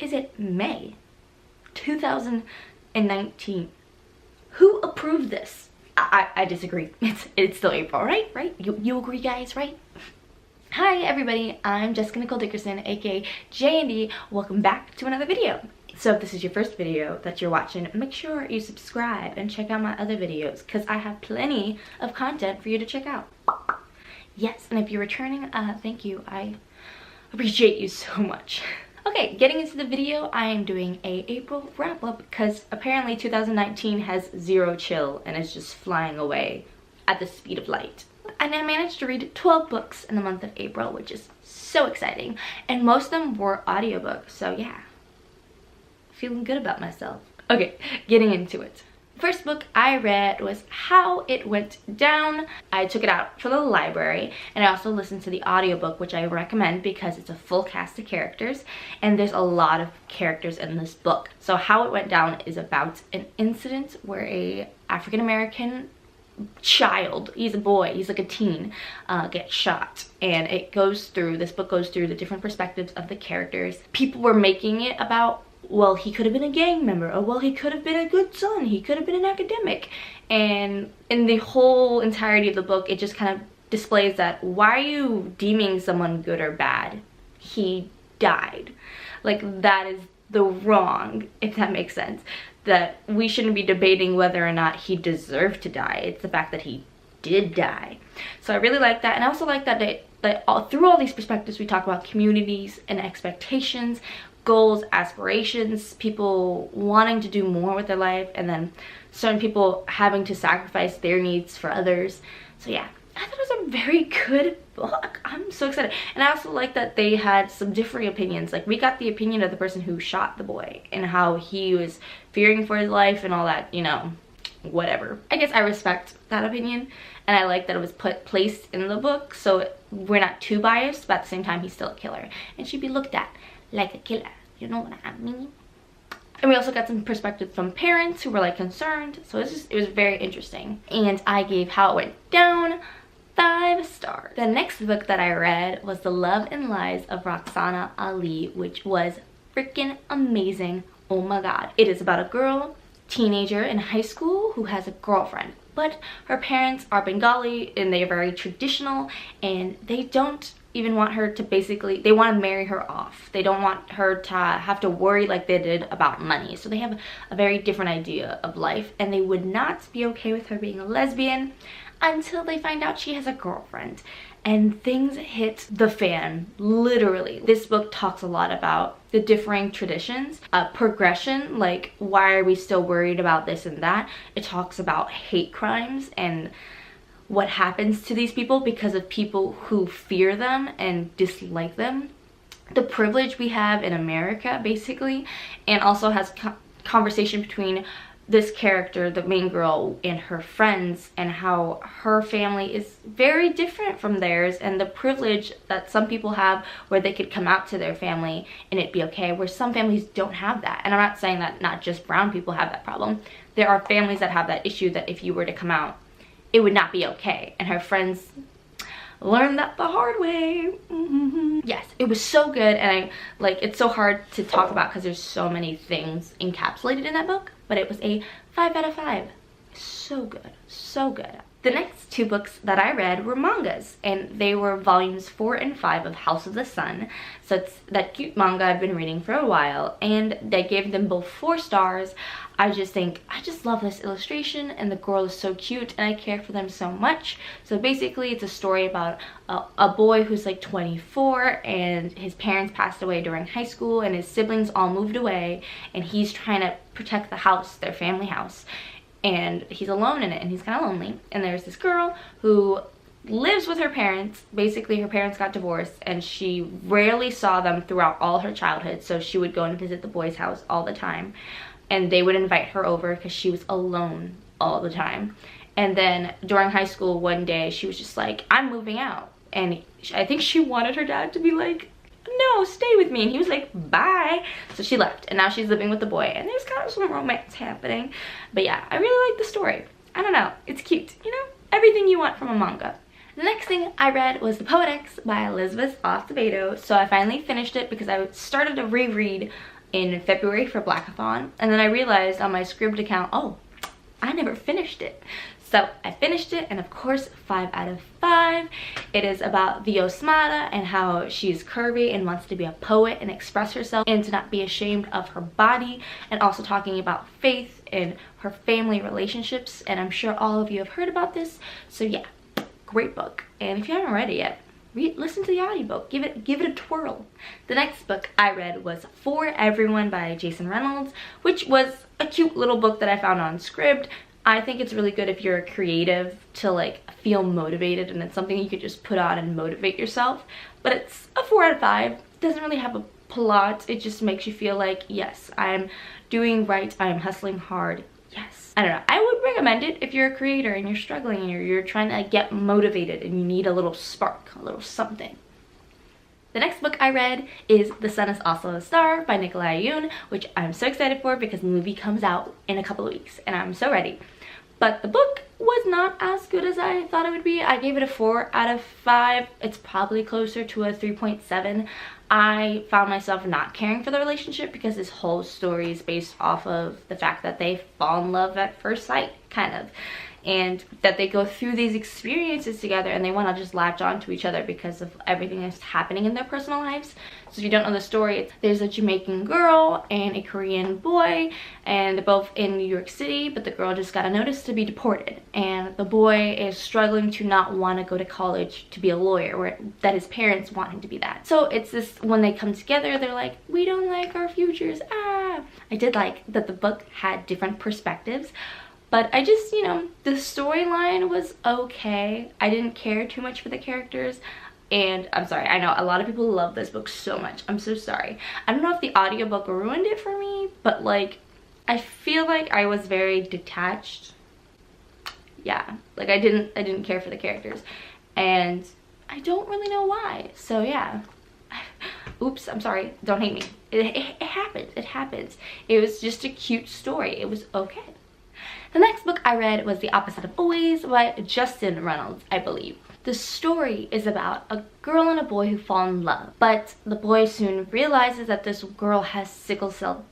is it May 2019? Who approved this? I disagree. It's still April, right? You agree, guys, right? Hi everybody, I'm Jessica Nicole Dickerson, aka JND. Welcome back to another video. So if this is your first video that you're watching, make sure you subscribe and check out my other videos because I have plenty of content for you to check out. Yes, and if you're returning, thank you. I appreciate you so much. Okay, getting into the video, I am doing a April wrap up because apparently 2019 has zero chill and is just flying away at the speed of light. And I managed to read 12 books in the month of April, which is so exciting. And most of them were audiobooks, so yeah. Feeling good about myself. Okay, getting into it. First book I read was How It Went Down. I took it out from the library and I also listened to the audiobook, which I recommend because it's a full cast of characters and there's a lot of characters in this book. So How It Went Down is about an incident where a African-American child, he's a boy, he's like a teen, gets shot, and this book goes through the different perspectives of the characters. People were making it about, well, he could have been a gang member, or well, he could have been a good son, he could have been an academic. And in the whole entirety of the book, it just kind of displays that, why are you deeming someone good or bad? He died. Like, that is the wrong, if that makes sense. That we shouldn't be debating whether or not he deserved to die. It's the fact that he did die. So I really like that. And I also like that through all these perspectives, we talk about communities and expectations, goals, aspirations, people wanting to do more with their life, and then certain people having to sacrifice their needs for others. So yeah, I thought it was a very good book. I'm so excited. And I also like that they had some differing opinions. Like, we got the opinion of the person who shot the boy and how he was fearing for his life and all that, you know, whatever. I guess I respect that opinion, and I like that it was placed in the book so we're not too biased, but at the same time he's still a killer and should be looked at like a killer, you know what I mean? And we also got some perspective from parents who were like concerned, so it was very interesting. And I gave How It Went Down 5 stars. The next book that I read was The Love and Lies of Rukhsana Ali, which was freaking amazing. Oh my god. It is about a girl, teenager in high school, who has a girlfriend, but her parents are Bengali and they are very traditional, and they don't even want her to they want to marry her off. They don't want her to have to worry like they did about money. So they have a very different idea of life, and they would not be okay with her being a lesbian until they find out she has a girlfriend. And things hit the fan, literally. This book talks a lot about the differing traditions, progression, like why are we still worried about this and that. It talks about hate crimes and what happens to these people because of people who fear them and dislike them. The privilege we have in America, basically, and also has conversation between this character, the main girl, and her friends, and how her family is very different from theirs, and the privilege that some people have where they could come out to their family and it'd be okay, where some families don't have that. And I'm not saying that not just brown people have that problem. There are families that have that issue, that if you were to come out, it would not be okay. And her friends learned that the hard way. Yes, it was so good, and it's so hard to talk about because there's so many things encapsulated in that book, but it was a 5 out of 5. So good, so good. The next 2 books that I read were mangas, and they were volumes 4 and 5 of House of the Sun. So it's that cute manga I've been reading for a while, and they gave them both 4 stars. I just love this illustration, and the girl is so cute, and I care for them so much. So basically it's a story about a boy who's like 24, and his parents passed away during high school, and his siblings all moved away, and he's trying to protect the house, their family house. And he's alone in it, and he's kind of lonely. And there's this girl who lives with her parents. Basically, her parents got divorced, and she rarely saw them throughout all her childhood, so she would go and visit the boys' house all the time, and they would invite her over because she was alone all the time. And then during high school, one day she was just like, I'm moving out. And I think she wanted her dad to be like, no, stay with me. And he was like, bye. So she left, and now she's living with the boy, and there's kind of some romance happening. But yeah, I really like the story. I don't know, it's cute, you know, everything you want from a manga. The next thing I read was The Poetics by Elizabeth Acevedo. So I finally finished it because I started to reread in February for Blackathon, and then I realized on my Scribd account, oh, I never finished it. So I finished it, and of course 5 out of 5. It is about the Osmada and how she's curvy and wants to be a poet and express herself and to not be ashamed of her body, and also talking about faith and her family relationships. And I'm sure all of you have heard about this. So yeah, great book. And if you haven't read it yet, listen to the audiobook. Give it a twirl. The next book I read was For Everyone by Jason Reynolds, which was a cute little book that I found on Scribd. I think it's really good if you're a creative to like feel motivated, and it's something you could just put on and motivate yourself. But it's a 4 out of 5. It doesn't really have a plot. It just makes you feel like, yes, I'm doing right, I'm hustling hard. Yes. I don't know. I would recommend it if you're a creator and you're struggling and you're trying to get motivated and you need a little spark, a little something. The next book I read is The Sun is Also a Star by Nicola, Yoon, which I'm so excited for because the movie comes out in a couple of weeks and I'm so ready. But the book was not as good as I thought it would be. I gave it a 4 out of 5. It's probably closer to a 3.7. I found myself not caring for the relationship because this whole story is based off of the fact that they fall in love at first sight, kind of. And that they go through these experiences together and they want to just latch on to each other because of everything that's happening in their personal lives. So if you don't know the story, there's a Jamaican girl and a Korean boy, and they're both in New York City, but the girl just got a notice to be deported, and the boy is struggling to not want to go to college to be a lawyer, or that his parents want him to be that. So it's this, when they come together, they're like, we don't like our futures, ah. I did like that the book had different perspectives. But I just, you know, the storyline was okay. I didn't care too much for the characters. And I'm sorry, I know a lot of people love this book so much. I'm so sorry. I don't know if the audiobook ruined it for me, but like, I feel like I was very detached. Yeah, like I didn't care for the characters. And I don't really know why. So yeah. Oops, I'm sorry. Don't hate me. It happens. It happens. It was just a cute story. It was okay. The next book I read was The Opposite of Always by Justion Reynolds, I believe. The story is about a girl and a boy who fall in love, but the boy soon realizes that this girl has sickle cell,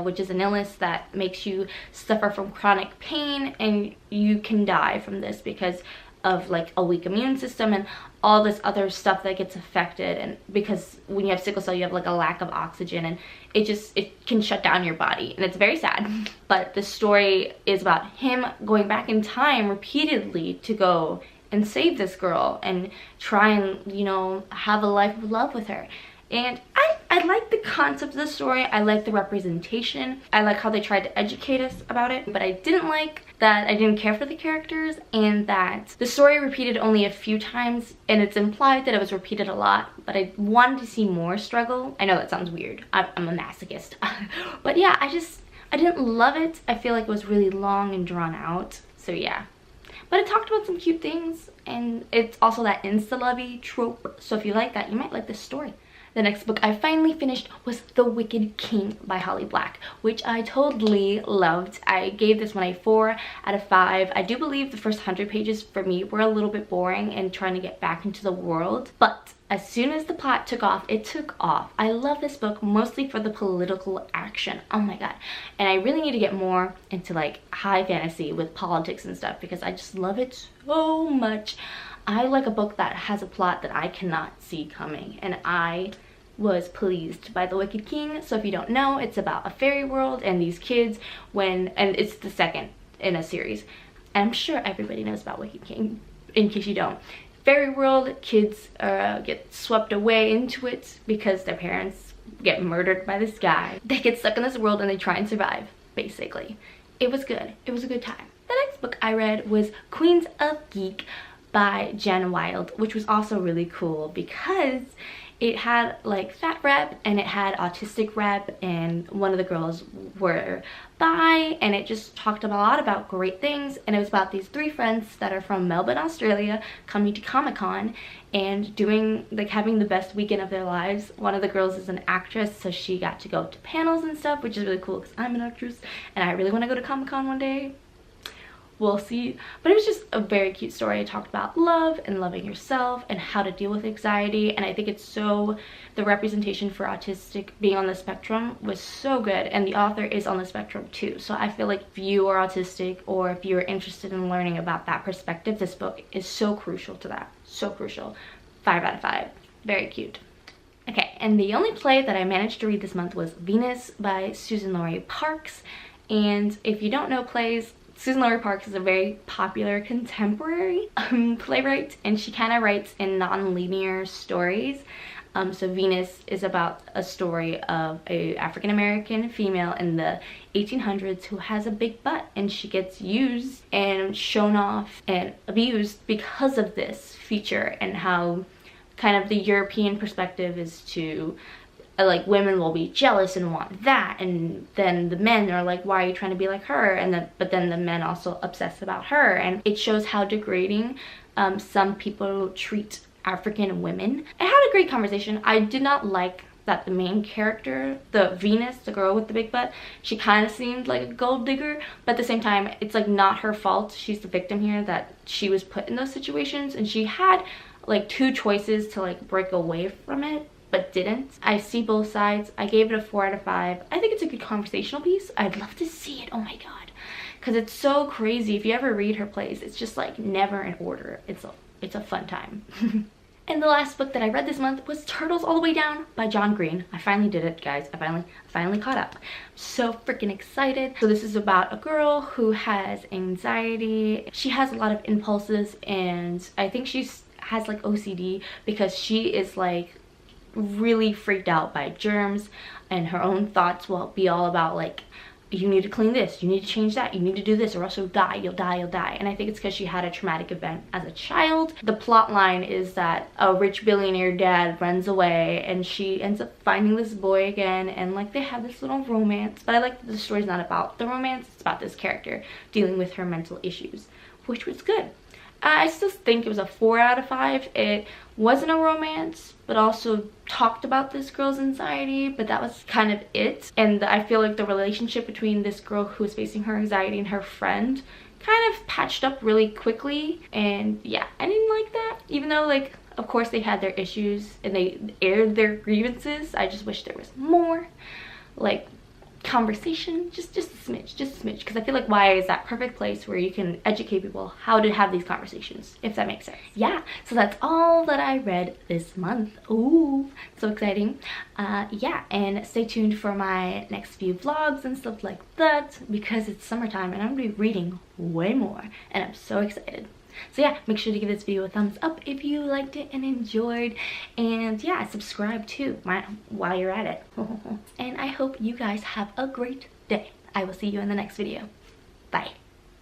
which is an illness that makes you suffer from chronic pain, and you can die from this because of like a weak immune system and all this other stuff that gets affected. And because when you have sickle cell, you have like a lack of oxygen, and it can shut down your body, and it's very sad. But the story is about him going back in time repeatedly to go and save this girl and try and, you know, have a life of love with her. And I like the concept of the story. I like the representation. I like how they tried to educate us about it. But I didn't like that I didn't care for the characters, and that the story repeated only a few times, and it's implied that it was repeated a lot, but I wanted to see more struggle. I know that sounds weird. I'm a masochist. But yeah, I didn't love it. I feel like it was really long and drawn out. So yeah. But it talked about some cute things, and it's also that insta-lovey trope. So if you like that, you might like this story. The next book I finally finished was The Wicked King by Holly Black, which I totally loved. I gave this one a 4 out of 5. I do believe the first 100 pages for me were a little bit boring and trying to get back into the world. But as soon as the plot took off, it took off. I love this book mostly for the political action. Oh my god. And I really need to get more into like high fantasy with politics and stuff because I just love it so much. I like a book that has a plot that I cannot see coming, and I was pleased by The Wicked King. So if you don't know, it's about a fairy world and these kids and it's the second in a series. And I'm sure everybody knows about Wicked King, in case you don't. Fairy world, kids get swept away into it because their parents get murdered by this guy. They get stuck in this world and they try and survive, basically. It was good. It was a good time. The next book I read was Queens of Geek by Wilde, which was also really cool because it had like fat rep and it had autistic rep, and one of the girls were bi, and it just talked a lot about great things. And it was about these 3 friends that are from Melbourne, Australia, coming to Comic-Con and doing like having the best weekend of their lives. One of the girls is an actress, so she got to go to panels and stuff, which is really cool because I'm an actress and I really want to go to Comic-Con one day. we'll see. But it was just a very cute story. It talked about love and loving yourself and how to deal with anxiety, and I think it's so, the representation for autistic being on the spectrum was so good, and the author is on the spectrum too. So I feel like if you are autistic or if you're interested in learning about that perspective, this book is so crucial to that. So crucial. 5 out of 5. Very cute. Okay, and the only play that I managed to read this month was Venus by Suzan Parks. And if you don't know plays, Suzan Parks is a very popular contemporary playwright, and she kind of writes in non-linear stories. So Venus is about a story of a African-American female in the 1800s who has a big butt, and she gets used and shown off and abused because of this feature, and how kind of the European perspective is to like women will be jealous and want that, and then the men are like, why are you trying to be like her? And then but then the men also obsess about her, and it shows how degrading some people treat African women. I had a great conversation. I did not like that the main character, the Venus, the girl with the big butt, she kind of seemed like a gold digger, but at the same time it's like not her fault. She's the victim here, that she was put in those situations, and she had like 2 choices to like break away from it, but didn't. I see both sides. I gave it a 4 out of 5. I think it's a good conversational piece. I'd love to see it, oh my god, because it's so crazy. If you ever read her plays, it's just like never in order. It's a fun time. And the last book that I read this month was Turtles All the Way Down by John Green. I finally did it, guys. I finally caught up. So freaking excited. So this is about a girl who has anxiety. She has a lot of impulses, and I think she has like OCD, because she is like really freaked out by germs, and her own thoughts will be all about like, you need to clean this, you need to change that, you need to do this, or else you'll die, you'll die, you'll die. And I think it's because she had a traumatic event as a child. The plot line is that a rich billionaire dad runs away, and she ends up finding this boy again, and like they have this little romance. But I like that the story's not about the romance, it's about this character dealing with her mental issues, which was good. I still think it was a 4 out of 5. It wasn't a romance, but also talked about this girl's anxiety, but that was kind of it. And I feel like the relationship between this girl who is facing her anxiety and her friend kind of patched up really quickly. And yeah, I didn't like that. Even though, like, of course they had their issues and they aired their grievances, I just wish there was more like conversation, just a smidge, because I feel like YA is that perfect place where you can educate people how to have these conversations, if that makes sense. Yeah, so that's all that I read this month. Ooh, so exciting. Yeah, and stay tuned for my next few vlogs and stuff like that, because it's summertime and I'm gonna be reading way more, and I'm so excited. So yeah, make sure to give this video a thumbs up if you liked it and enjoyed, and yeah, subscribe too while you're at it. And I hope you guys have a great day. I will see you in the next video. Bye.